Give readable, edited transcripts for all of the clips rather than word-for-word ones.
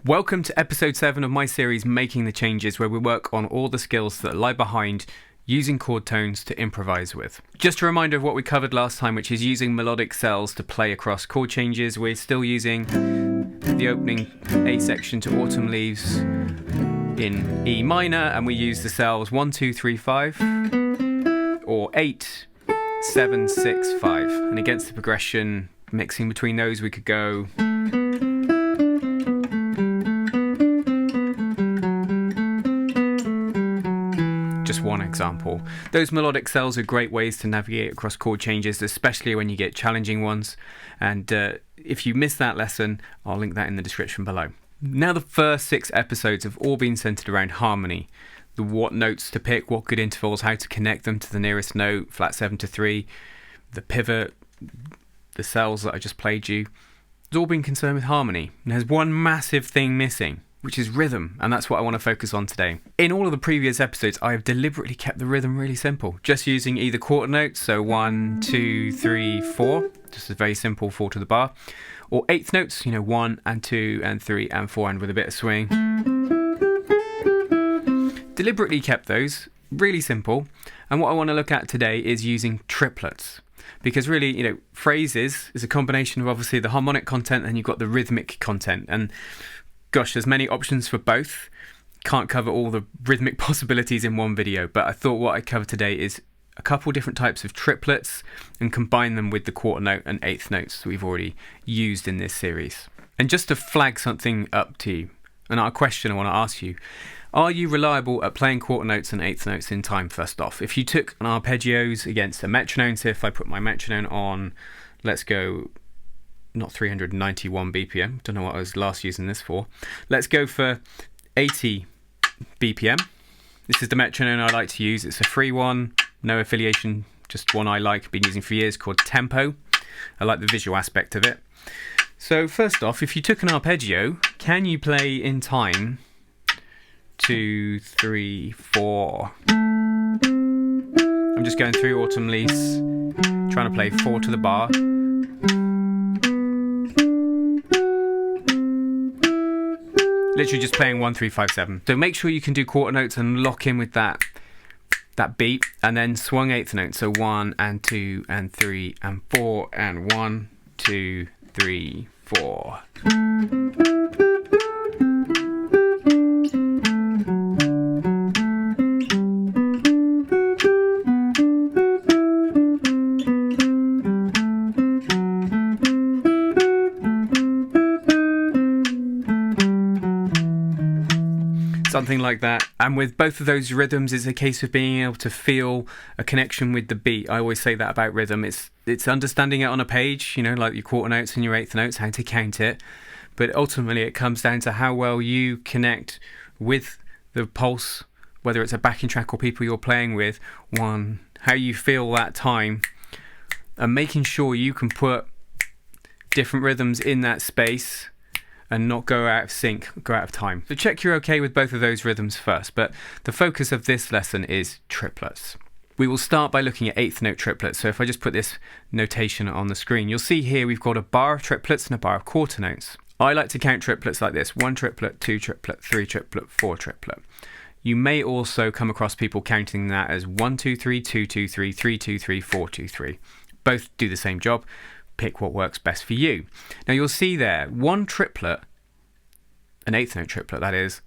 Welcome to episode 7 of my series Making the Changes, where we work on all the skills that lie behind using chord tones to improvise with. Just a reminder of what we covered last time, which is using melodic cells to play across chord changes. We're still using the opening A section to Autumn Leaves in E minor, and we use the cells 1, 2, 3, 5 or 8, 7, 6, 5. And against the progression, mixing between those, we could go just one example. Those melodic cells are great ways to navigate across chord changes, especially when you get challenging ones. And if you missed that lesson, I'll link that in the description below. Now, the first 6 episodes have all been centered around harmony. The what notes to pick, what good intervals, how to connect them to the nearest note, flat 7 to 3, the pivot, the cells that I just played you. It's all been concerned with harmony. And there's one massive thing missing, which is rhythm, and that's what I want to focus on today. In all of the previous episodes, I have deliberately kept the rhythm really simple, just using either quarter notes, so 1, 2, 3, 4, just a very simple 4 to the bar, or eighth notes, 1 and 2 and 3 and 4, and with a bit of swing. Deliberately kept those really simple, and what I want to look at today is using triplets. Because really, phrases is a combination of obviously the harmonic content and you've got the rhythmic content, and gosh, there's many options for both. Can't cover all the rhythmic possibilities in one video, but I thought what I'd cover today is a couple different types of triplets and combine them with the quarter note and eighth notes that we've already used in this series. And just to flag something up to you, and a question I want to ask you, are you reliable at playing quarter notes and eighth notes in time first off? If you took an arpeggios against a metronome, so if I put my metronome on, let's go not 391 BPM, don't know what I was last using this for. Let's go for 80 BPM. This is the metronome I like to use. It's a free one, no affiliation, just one I like, been using for years, called Tempo. I like the visual aspect of it. So first off, if you took an arpeggio, can you play in time 2, 3, 4? I'm just going through Autumn Leaves, trying to play 4 to the bar. Literally just playing 1, 3, 5, 7. So make sure you can do quarter notes and lock in with that beat, and then swung eighth notes. So 1 and 2 and 3 and 4 and 1, 2, 3, 4. Something like that. And with both of those rhythms, it's a case of being able to feel a connection with the beat. I always say that about rhythm. It's understanding it on a page, like your quarter notes and your eighth notes, how to count it. But ultimately, it comes down to how well you connect with the pulse, whether it's a backing track or people you're playing with, how you feel that time, and making sure you can put different rhythms in that space and not go out of sync, go out of time. So check you're okay with both of those rhythms first, but the focus of this lesson is triplets. We will start by looking at eighth note triplets. So if I just put this notation on the screen, you'll see here we've got a bar of triplets and a bar of quarter notes. I like to count triplets like this: 1 triplet, 2 triplet, 3 triplet, 4 triplet. You may also come across people counting that as 1, 2, 3, 2, 2, 3, 3, 2, 3, 4, 2, 3. Both do the same job. Pick what works best for you. Now you'll see there, one triplet, an eighth note triplet that is,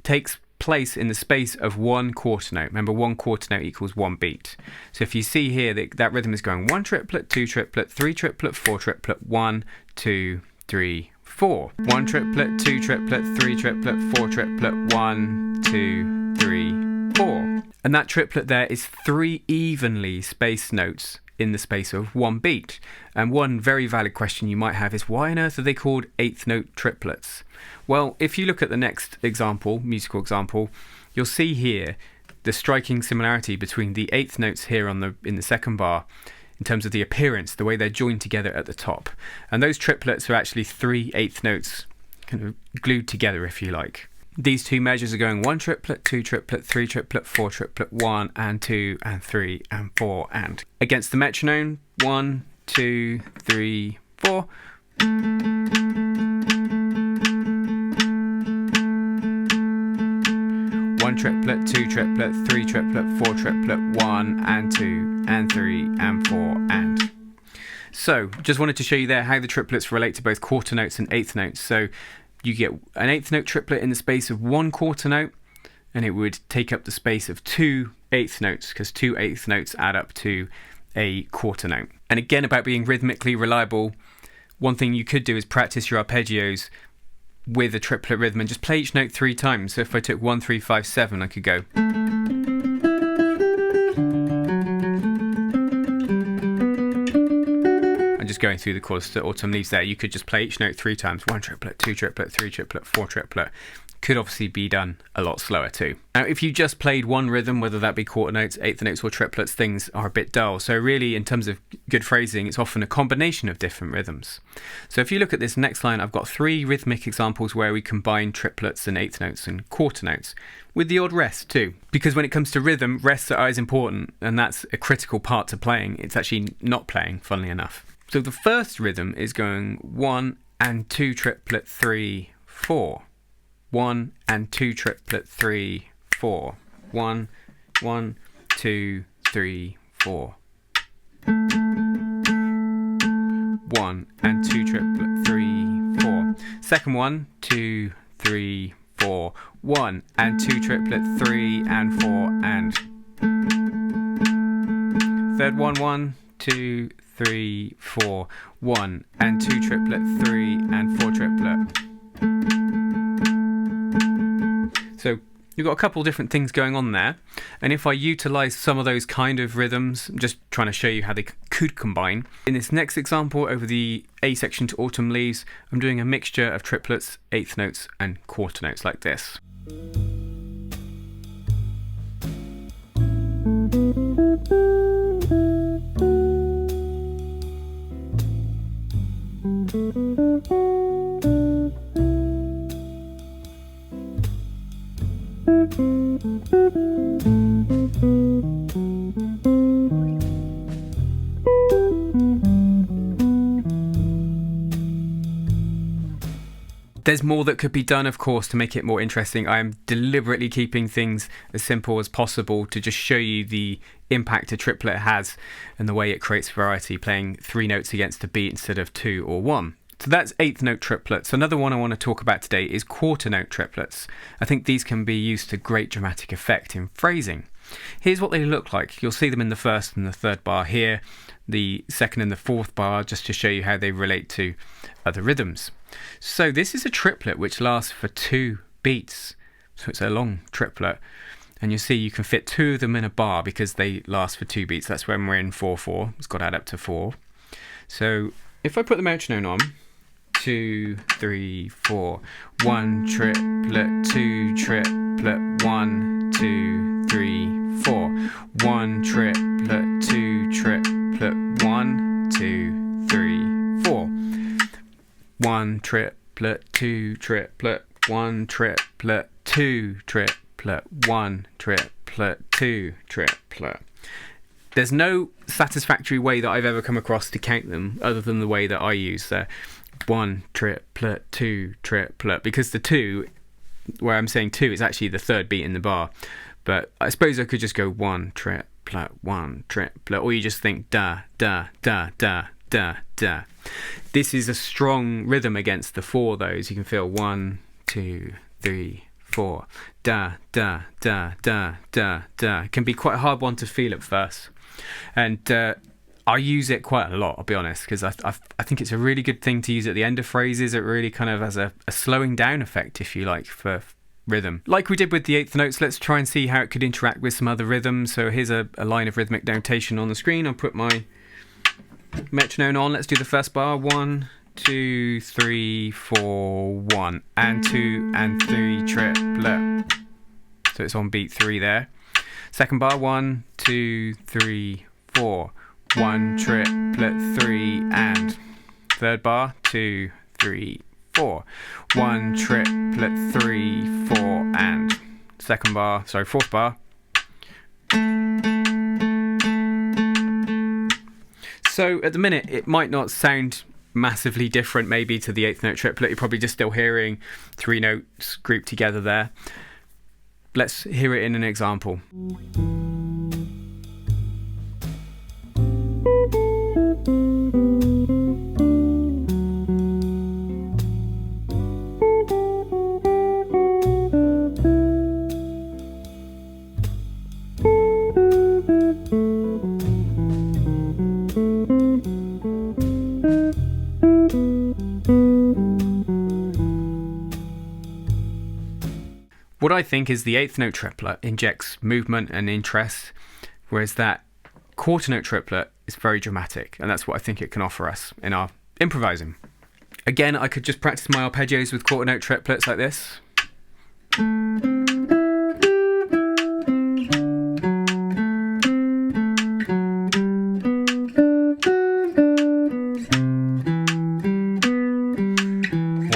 takes place in the space of one quarter note. Remember, one quarter note equals one beat. So if you see here, that rhythm is going 1 triplet, 2 triplet, 3 triplet, 4 triplet, 1, 2, 3, 4. 1 triplet, 2 triplet, 3 triplet, 4 triplet, 1, 2, 3, 4. And that triplet there is 3 evenly spaced notes in the space of one beat. And one very valid question you might have is, why on earth are they called eighth note triplets? Well, if you look at the next example, musical example, you'll see here the striking similarity between the eighth notes here in the second bar in terms of the appearance, the way they're joined together at the top. And those triplets are actually 3 eighth notes kind of glued together, if you like. These two measures are going 1 triplet, 2 triplet, 3 triplet, 4 triplet, 1 and 2 and 3 and 4 and. Against the metronome, 1, 2, 3, 4. triplet, 2 triplet, 3 triplet, 4 triplet, 1 and 2 and 3 and 4 and. So just wanted to show you there how the triplets relate to both quarter notes and eighth notes. So you get an eighth note triplet in the space of 1 quarter note, and it would take up the space of 2 eighth notes, because 2 eighth notes add up to a quarter note. And again, about being rhythmically reliable, one thing you could do is practice your arpeggios with a triplet rhythm and just play each note 3 times. So if I took 1, 3, 5, 7, I could go. I'm just going through the chords to Autumn Leaves there. You could just play each note 3 times. 1 triplet, 2 triplet, 3 triplet, 4 triplet. Could obviously be done a lot slower too. Now, if you just played one rhythm, whether that be quarter notes, eighth notes or triplets, things are a bit dull. So really, in terms of good phrasing, it's often a combination of different rhythms. So if you look at this next line, I've got 3 rhythmic examples where we combine triplets and eighth notes and quarter notes, with the odd rest too. Because when it comes to rhythm, rests are as important, and that's a critical part to playing. It's actually not playing, funnily enough. So the first rhythm is going 1 and 2 triplet, 3, 4. 1 and 2 triplet, 3, 4. 1, 1, 2, 3, 4. 1 and 2 triplet, 3, 4. Second one, 2, 3, 4. 1 and 2 triplet, 3 and 4 and. Third one, 1, 2, 3, 4. 1 and 2 triplet, 3 and 4 triplet. So you've got a couple different things going on there, and if I utilise some of those kind of rhythms, I'm just trying to show you how they could combine. In this next example, over the A section to Autumn Leaves, I'm doing a mixture of triplets, eighth notes and quarter notes like this. There's more that could be done, of course, to make it more interesting. I am deliberately keeping things as simple as possible to just show you the impact a triplet has and the way it creates variety, playing 3 notes against a beat instead of 2 or 1. So that's eighth note triplets. Another one I want to talk about today is quarter note triplets. I think these can be used to great dramatic effect in phrasing. Here's what they look like. You'll see them in the first and the third bar here, the second and the fourth bar, just to show you how they relate to other rhythms. So this is a triplet which lasts for 2 beats. So it's a long triplet. And you'll see you can fit 2 of them in a bar because they last for 2 beats. That's when we're in 4/4. It's got to add up to 4. So if I put the metronome on, 2, 3, 4. 1 triplet, 2 triplet, 1, 2, 3, 4. 1 triplet, 2 triplet, 1, 2, 3, 4. 1 triplet, 2 triplet, 1 triplet, 2 triplet, 1 triplet, 2 triplet. There's no satisfactory way that I've ever come across to count them other than the way that I use 1 triplet, 2 triplet, because the 2, where I'm saying 2, is actually the third beat in the bar. But I suppose I could just go 1 triplet, 1 triplet, or you just think da, da, da, da, da, da. This is a strong rhythm against the 4 though, as you can feel 1, 2, 3, 4. Da, da, da, da, da, da. It can be quite a hard one to feel at first. And I use it quite a lot, I'll be honest, because I think it's a really good thing to use at the end of phrases. It really kind of has a slowing down effect, if you like, for rhythm. Like we did with the eighth notes, let's try and see how it could interact with some other rhythms. So here's a line of rhythmic notation on the screen. I'll put my metronome on. Let's do the first bar. 1, 2, 3, 4, 1 and 2 and 3 triplet. So it's on beat 3 there. Second bar. 1, 2, 3, 4. 1 triplet, 3 and. Third bar. 2, 3, 4. 1 triplet, 3, 4 and. Second bar. Sorry, fourth bar. So at the minute it might not sound massively different maybe to the eighth note triplet. You're probably just still hearing 3 notes grouped together there. Let's hear it in an example. What I think is the eighth note triplet injects movement and interest, whereas that quarter note triplet is very dramatic, and that's what I think it can offer us in our improvising. Again, I could just practice my arpeggios with quarter note triplets like this.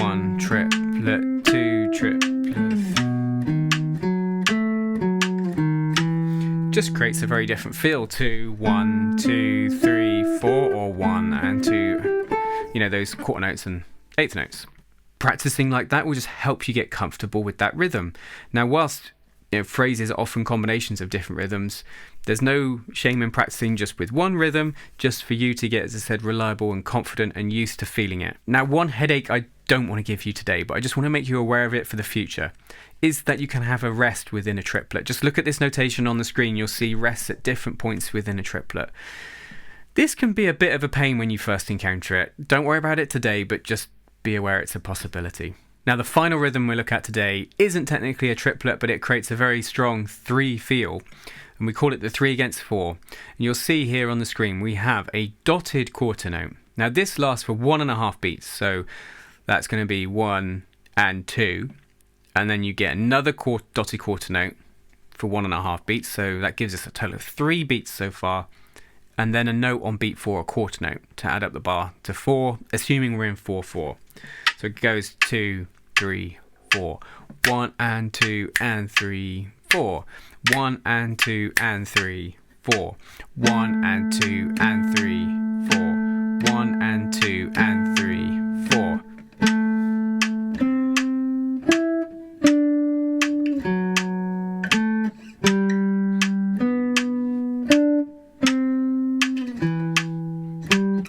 One triplet, two triplets. Just creates a very different feel to 1, 2, 3, 4, or 1 and 2, those quarter notes and eighth notes. Practicing like that will just help you get comfortable with that rhythm. Now, whilst phrases are often combinations of different rhythms, there's no shame in practicing just with one rhythm, just for you to get, as I said, reliable and confident and used to feeling it. Now, one headache I don't want to give you today, but I just want to make you aware of it for the future, is that you can have a rest within a triplet. Just look at this notation on the screen. You'll see rests at different points within a triplet. This can be a bit of a pain when you first encounter it. Don't worry about it today, but just be aware it's a possibility. Now, the final rhythm we look at today isn't technically a triplet, but it creates a very strong 3 feel, and we call it the 3 against 4. And you'll see here on the screen we have a dotted quarter note. Now, this lasts for 1.5 beats, so that's going to be 1 and 2, and then you get another dotted quarter note for 1.5 beats, so that gives us a total of 3 beats so far, and then a note on beat 4, a quarter note, to add up the bar to 4, assuming we're in 4/4. So it goes 2, 3, 4, 1 and 2 and 3, 4, 1 and 2 and 3, 4, 1 and 2 and 3, 4, 1 and 2 and 3, 4.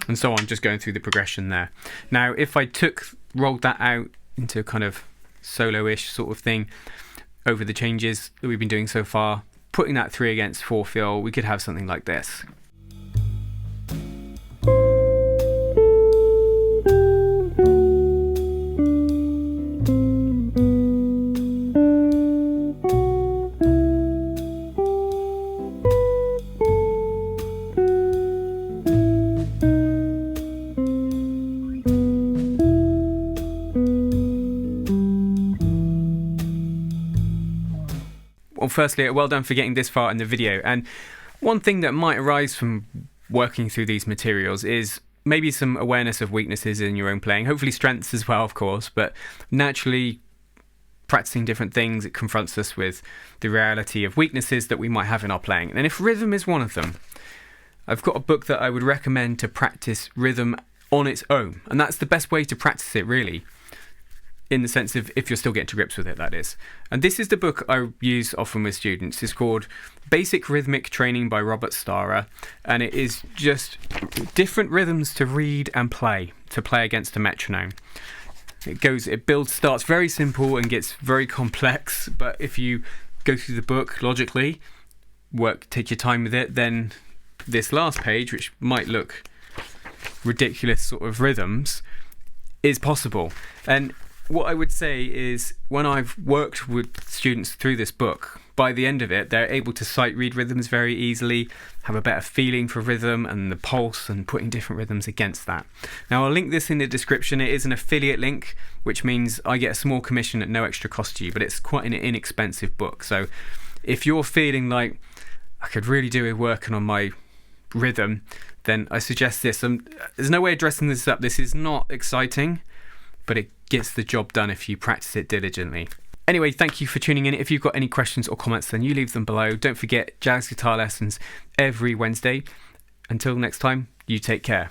And so on, just going through the progression there. Now, if I rolled that out into a kind of solo-ish sort of thing over the changes that we've been doing so far, putting that 3 against 4 feel, we could have something like this. Well, firstly, well done for getting this far in the video. And one thing that might arise from working through these materials is maybe some awareness of weaknesses in your own playing, hopefully strengths as well, of course, but naturally practicing different things, it confronts us with the reality of weaknesses that we might have in our playing. And if rhythm is one of them, I've got a book that I would recommend to practice rhythm on its own. And that's the best way to practice it, really, in the sense of if you're still getting to grips with it, that is. And this is the book I use often with students. It's called Basic Rhythmic Training by Robert Starrer, and it is just different rhythms to read and play, to play against a metronome. Starts very simple and gets very complex, but if you go through the book logically, take your time with it, then this last page, which might look ridiculous sort of rhythms, is possible. And what I would say is, when I've worked with students through this book, by the end of it, they're able to sight read rhythms very easily, have a better feeling for rhythm and the pulse, and putting different rhythms against that. Now, I'll link this in the description. It is an affiliate link, which means I get a small commission at no extra cost to you, but it's quite an inexpensive book. So if you're feeling like, I could really do with working on my rhythm, then I suggest this. There's no way of dressing this up. This is not exciting, but it gets the job done if you practice it diligently. Anyway, thank you for tuning in. If you've got any questions or comments, then you leave them below. Don't forget, jazz guitar lessons every Wednesday. Until next time, you take care.